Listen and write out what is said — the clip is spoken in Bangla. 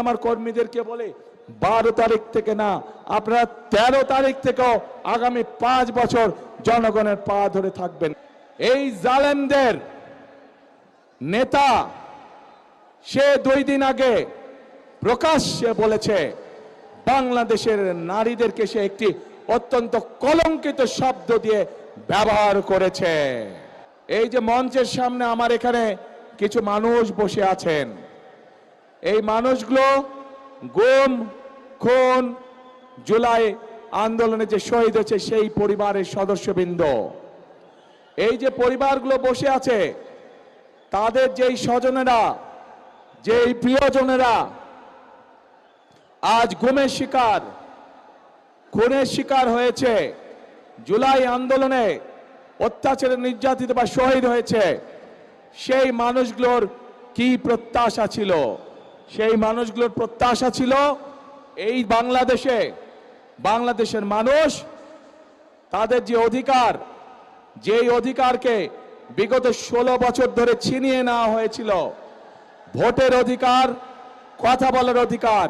আমার কর্মীদেরকে বলে 12 তারিখ থেকে না, আপনারা 13 তারিখ থেকেও আগামী 5 বছর জনগণের পা ধরে থাকবেন। এই জালেমদের নেতা সে 2 দিন আগে প্রকাশ্যে বলেছে বাংলাদেশের নারীদেরকে সে একটি অত্যন্ত কলঙ্কিত শব্দ দিয়ে ব্যবহার করেছে। এই যে মঞ্চের সামনে আমার এখানে কিছু মানুষ বসে আছেন, এই মানুষগুলো গুম, খুন, জুলাই আন্দোলনে যে শহীদ হয়েছে সেই পরিবারের সদস্যবৃন্দ। এই যে পরিবারগুলো বসে আছে, তাদের যেই স্বজনেরা, যেই প্রিয়জনেরা আজ গুমের শিকার, খুনের শিকার হয়েছে, জুলাই আন্দোলনে অত্যাচারে নির্যাতিত বা শহীদ হয়েছে, সেই মানুষগুলোর কি প্রত্যাশা ছিল? সেই মানুষগুলোর প্রত্যাশা ছিল এই বাংলাদেশে, বাংলাদেশের মানুষ তাদের যে অধিকার, যেই অধিকারকে বিগত 16 বছর ধরে ছিনিয়ে নেওয়া হয়েছিল, ভোটের অধিকার, কথা বলার অধিকার,